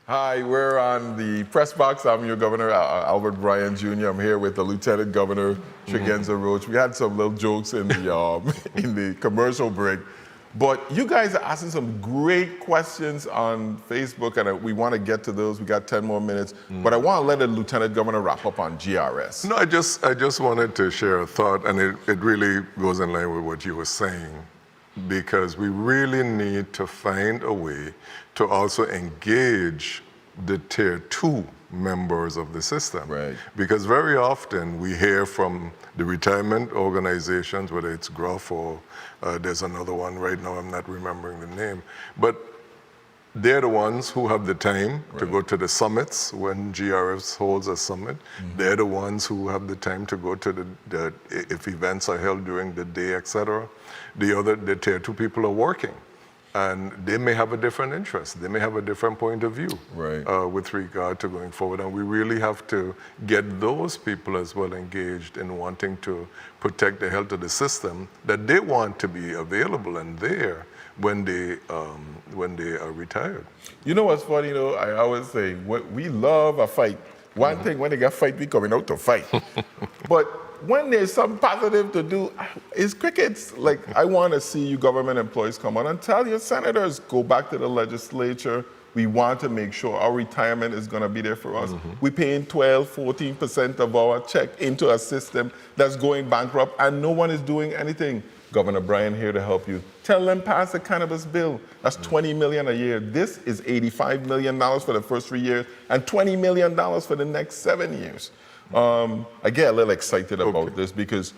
Hi, we're on the press box. I'm your governor, Albert Bryan Jr. I'm here with the Lieutenant Governor, Tregenza Roach. We had some little jokes in the commercial break. But you guys are asking some great questions on Facebook, and we want to get to those. We got 10 more minutes. But I want to let the Lieutenant Governor wrap up on GRS. No, I just wanted to share a thought, and it really goes in line with what you were saying, because we really need to find a way to also engage the Tier 2 members of the system. Right. Because very often we hear from the retirement organizations, whether it's Gruff or there's another one right now, I'm not remembering the name, but They're the ones who have the time to go to the summits when GRF holds a summit. They're the ones who have the time to go to if events are held during the day, etc. The tier 2 people are working. And they may have a different interest. They may have a different point of view with regard to going forward. And we really have to get those people as well engaged in wanting to protect the health of the system that they want to be available and there when they are retired. You know what's funny though? I always say, we love a fight. One thing, when they get fight, we coming out to fight. But when there's something positive to do, it's crickets. Like, I want to see you government employees come on and tell your senators, go back to the legislature. We want to make sure our retirement is going to be there for us. We're paying 12, 14% of our check into a system that's going bankrupt, and no one is doing anything. Governor Bryan here to help you. Tell them pass the cannabis bill. That's $20 million a year. This is $85 million for the first 3 years and $20 million for the next 7 years. I get a little excited about this because,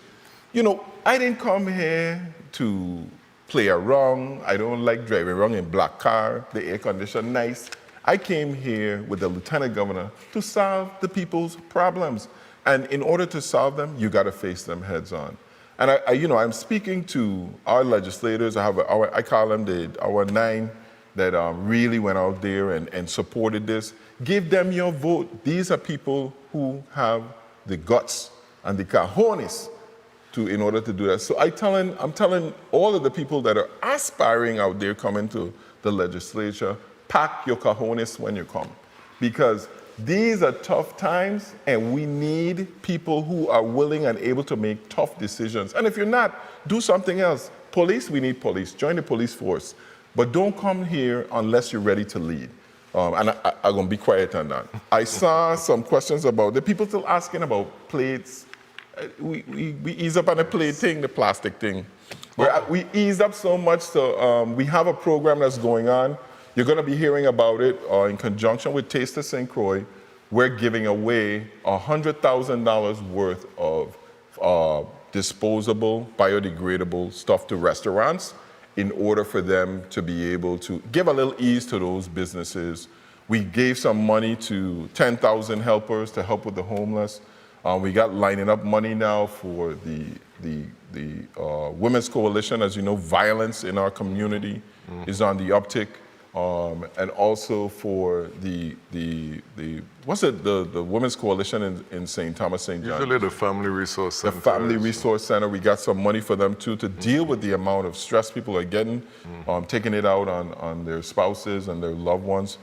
you know, I didn't come here to play around. I don't like driving around in black car, the air condition nice. I came here with the lieutenant governor to solve the people's problems. And in order to solve them, you got to face them heads on. And I'm speaking to our legislators. I call them our 9 that really went out there and supported this. Give them your vote. These are people who have the guts and the cojones in order to do that. So I'm telling all of the people that are aspiring out there coming to the legislature, pack your cojones when you come, because these are tough times, and we need people who are willing and able to make tough decisions. And if you're not, do something else. Police, we need police. Join the police force. But don't come here unless you're ready to lead. And I'm going to be quiet on that. I saw some questions about, the people still asking about plates. We ease up on the plate thing, the plastic thing. We ease up so much, so we have a program that's going on. You're going to be hearing about it in conjunction with Taste of St. Croix. We're giving away $100,000 worth of disposable, biodegradable stuff to restaurants in order for them to be able to give a little ease to those businesses. We gave some money to 10,000 helpers to help with the homeless. We got lining up money now for the Women's Coalition. As you know, violence in our community is on the uptick. And also for the Women's Coalition in St. Thomas, St. John. Usually the Family Resource Center. The Family Resource Center, we got some money for them too to deal with the amount of stress people are getting, taking it out on their spouses and their loved ones.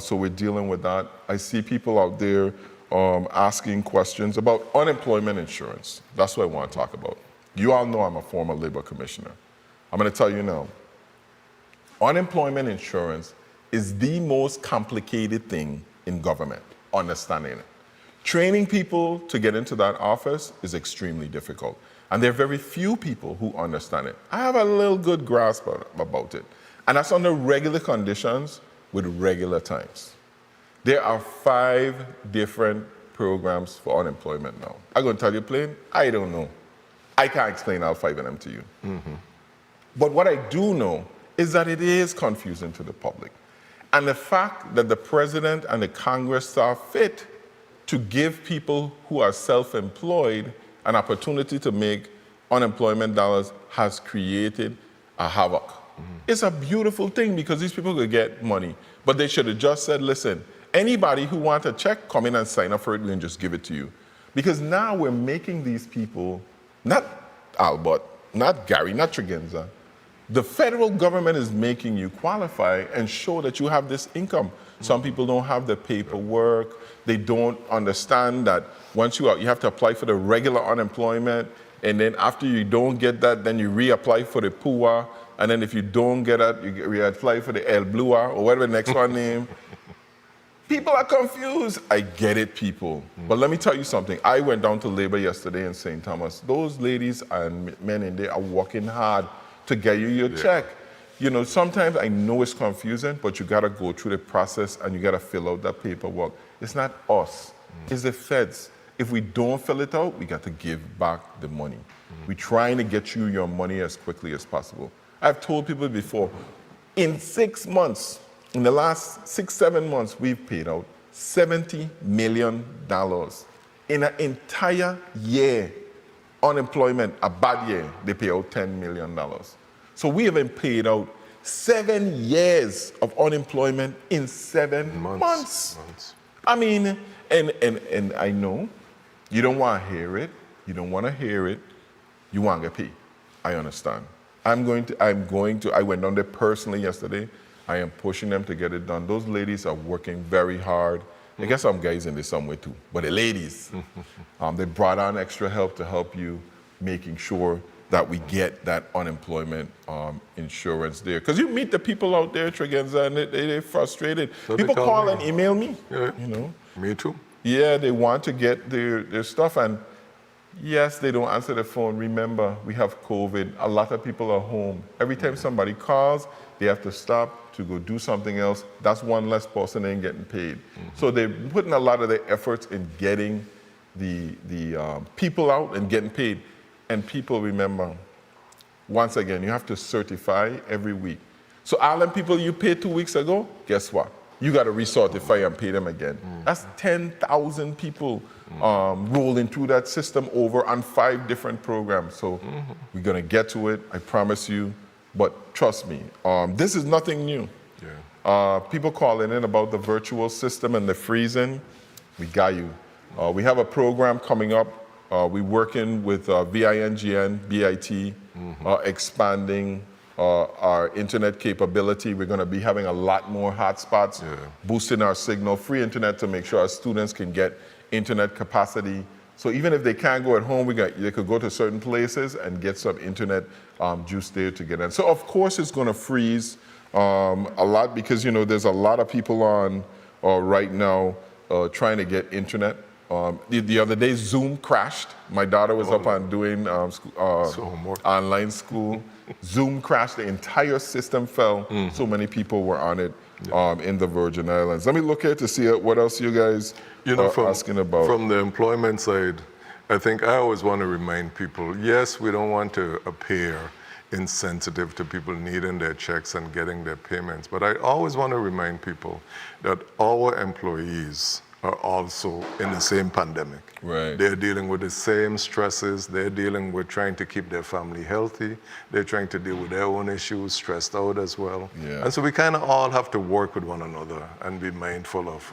So we're dealing with that. I see people out there asking questions about unemployment insurance. That's what I want to talk about. You all know I'm a former labor commissioner. I'm going to tell you now. Unemployment insurance is the most complicated thing in government, understanding it. Training people to get into that office is extremely difficult. And there are very few people who understand it. I have a little good grasp about it. And that's under regular conditions with regular times. There are 5 different programs for unemployment now. I'm going to tell you plain, I don't know. I can't explain all 5 of them to you. But what I do know is that it is confusing to the public. And the fact that the president and the Congress saw fit to give people who are self-employed an opportunity to make unemployment dollars has created a havoc. It's a beautiful thing because these people could get money, but they should have just said, listen, anybody who wants a check, come in and sign up for it and just give it to you. Because now we're making these people, not Albert, not Gary, not Tregenza, the federal government is making you qualify and show that you have this income. Some people don't have the paperwork. They don't understand that once you have to apply for the regular unemployment, and then after you don't get that, then you reapply for the PUA, and then if you don't get that, you reapply for the El Blua, or whatever the next one name. People are confused. I get it, people. But let me tell you something. I went down to labor yesterday in St. Thomas. Those ladies and men in there are working hard to get you your check. You know, sometimes I know it's confusing, but you gotta go through the process and you gotta fill out that paperwork. It's not us, it's the feds. If we don't fill it out, we got to give back the money. We're trying to get you your money as quickly as possible. I've told people before, in 6 months, in the last 6-7 months, we've paid out $70 million in an entire year. Unemployment, a bad year, they pay out $10 million. So we have been paid out 7 years of unemployment in 7 months. I mean, and I know you don't want to hear it. You don't want to hear it. You want to get paid. I understand. I went down there personally yesterday. I am pushing them to get it done. Those ladies are working very hard. I guess some guys in there somewhere too, but the ladies, they brought on extra help to help you making sure that we get that unemployment insurance there. Because you meet the people out there, Tregenza, and they're frustrated. People call and email me, you know. Me too. Yeah, they want to get their stuff, and yes, they don't answer the phone. Remember, we have COVID. A lot of people are home. Every time somebody calls, they have to stop to go do something else. That's one less person ain't getting paid. So they're putting a lot of their efforts in getting the people out and getting paid. And people, remember, once again, you have to certify every week. So all them people you paid 2 weeks ago, guess what? You got to recertify and pay them again. That's 10,000 people rolling through that system over on 5 different programs. So we're going to get to it, I promise you. But trust me, this is nothing new. People calling in about the virtual system and the freezing. We got you. We have a program coming up. We're working with VINGN, BIT, expanding our internet capability. We're going to be having a lot more hotspots, boosting our signal, free internet to make sure our students can get internet capacity. So even if they can't go at home, they could go to certain places and get some internet juice there to get in. So of course it's going to freeze a lot because, you know, there's a lot of people on right now trying to get internet. The other day, Zoom crashed. My daughter was up on doing online school. Zoom crashed. The entire system fell. So many people were on it in the Virgin Islands. Let me look here to see what else you guys are asking about. From the employment side, I think I always want to remind people, yes, we don't want to appear insensitive to people needing their checks and getting their payments, but I always want to remind people that our employees are also in the same pandemic. Right. They're dealing with the same stresses. They're dealing with trying to keep their family healthy. They're trying to deal with their own issues, stressed out as well. Yeah. And so we kind of all have to work with one another and be mindful of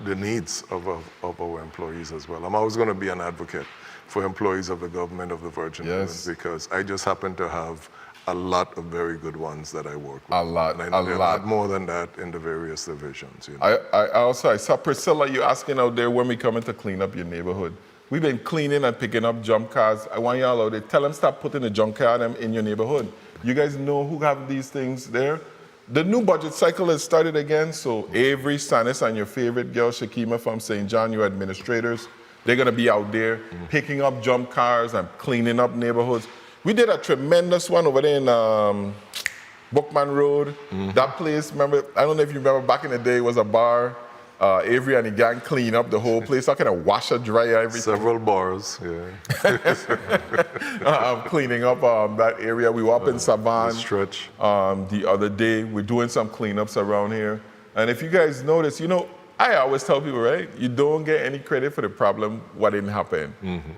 the needs of our employees as well. I'm always going to be an advocate for employees of the government of the Virgin Islands because I just happen to have a lot of very good ones that I work with. A lot. More than that in the various divisions. You know? I saw Priscilla, you asking out there when we coming to clean up your neighborhood. We've been cleaning and picking up junk cars. I want y'all out there, tell them stop putting the junk car in your neighborhood. You guys know who have these things there? The new budget cycle has started again, so Avery, Sanis, and your favorite girl, Shakima from St. John, your administrators, they're gonna be out there picking up junk cars and cleaning up neighborhoods. We did a tremendous one over there in Bookman Road. That place, remember, I don't know if you remember, back in the day, it was a bar. Avery and the gang cleaned up the whole place. I kind of wash and dry everything. Several bars, cleaning up that area. We were up in Savan stretch the other day. We're doing some cleanups around here. And if you guys notice, you know, I always tell people, right, you don't get any credit for the problem, what didn't happen.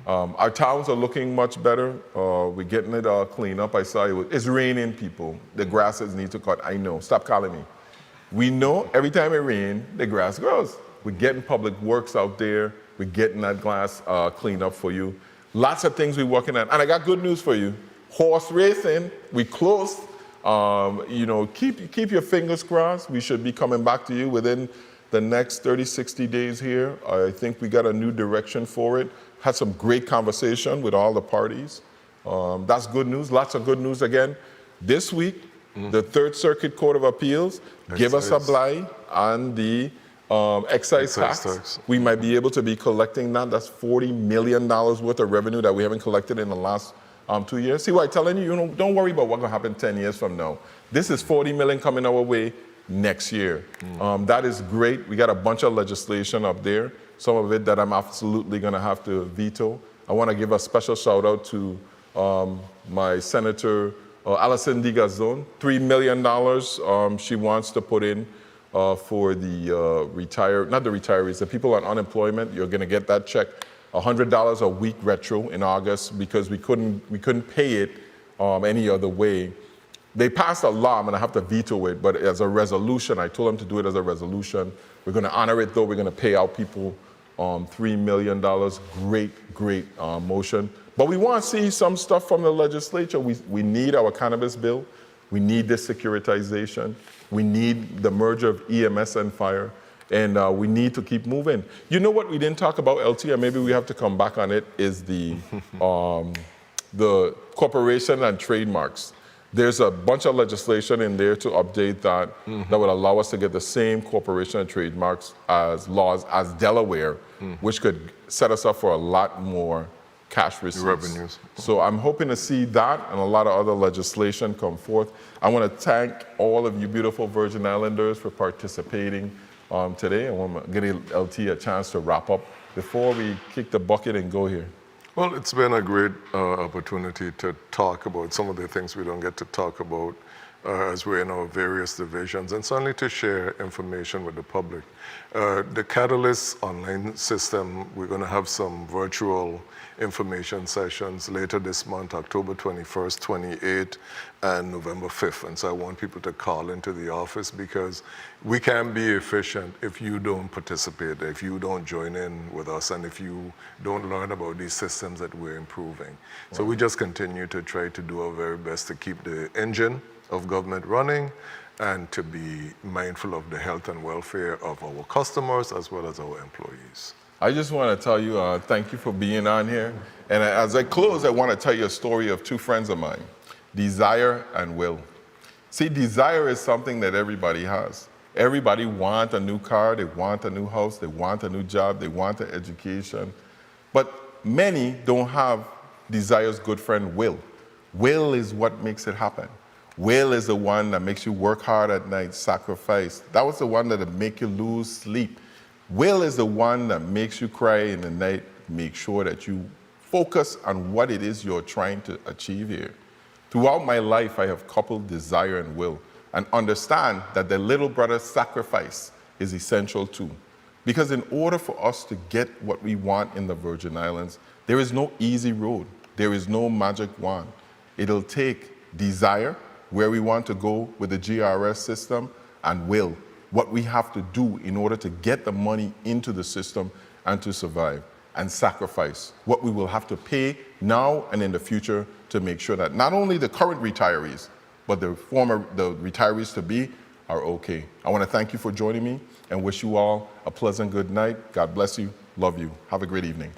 Our towns are looking much better. We're getting it all cleaned up. I saw it's raining, people. The grasses need to cut. I know. Stop calling me. We know every time it rains, the grass grows. We're getting public works out there. We're getting that glass cleaned up for you. Lots of things we're working on. And I got good news for you. Horse racing, we closed. You know, keep your fingers crossed. We should be coming back to you within the next 30, 60 days here. I think we got a new direction for it. Had some great conversation with all the parties. That's good news, lots of good news again. This week, the Third Circuit Court of Appeals give us a blight on the excise tax. We might be able to be collecting that. That's $40 million worth of revenue that we haven't collected in the last 2 years. See what I'm telling you? You know, don't worry about what's gonna happen 10 years from now. This is $40 million coming our way next year. That is great. We got a bunch of legislation up there, some of it that I'm absolutely gonna have to veto. I wanna give a special shout out to my Senator Alison Digazon, $3 million she wants to put in for the not the retirees, the people on unemployment. You're going to get that check, $100 a week retro in August, because we couldn't pay it any other way. They passed a law. I'm going to have to veto it, but as a resolution, I told them to do it as a resolution. We're going to honor it, though. We're going to pay out people $3 million. Great motion. But we want to see some stuff from the legislature. We need our cannabis bill. We need this securitization. We need the merger of EMS and fire. And we need to keep moving. You know what we didn't talk about, LT, and maybe we have to come back on it, is the corporation and trademarks. There's a bunch of legislation in there to update that, that would allow us to get the same corporation and trademarks as laws as Delaware, which could set us up for a lot more cash receipts. Revenues. So I'm hoping to see that and a lot of other legislation come forth. I want to thank all of you beautiful Virgin Islanders for participating today. I want to give LT a chance to wrap up before we kick the bucket and go here. Well, it's been a great opportunity to talk about some of the things we don't get to talk about as we're in our various divisions, and certainly to share information with the public. The Catalyst online system, we're going to have some virtual information sessions later this month, October 21st, 28th, and November 5th. And so I want people to call into the office, because we can't be efficient if you don't participate, if you don't join in with us, and if you don't learn about these systems that we're improving. So we just continue to try to do our very best to keep the engine of government running, and to be mindful of the health and welfare of our customers as well as our employees. I just want to tell you, thank you for being on here. And as I close, I want to tell you a story of two friends of mine, Desire and Will. See, desire is something that everybody has. Everybody wants a new car, they want a new house, they want a new job, they want an education. But many don't have Desire's good friend, Will. Will is what makes it happen. Will is the one that makes you work hard at night, sacrifice. That was the one that would make you lose sleep. Will is the one that makes you cry in the night, make sure that you focus on what it is you're trying to achieve here. Throughout my life, I have coupled desire and will, and understand that the little brother's sacrifice is essential too. Because in order for us to get what we want in the Virgin Islands, there is no easy road. There is no magic wand. It'll take desire, where we want to go with the GRS system, and will, what we have to do in order to get the money into the system and to survive, and sacrifice what we will have to pay now and in the future to make sure that not only the current retirees, but the retirees to be are okay. I want to thank you for joining me and wish you all a pleasant good night. God bless you. Love you. Have a great evening.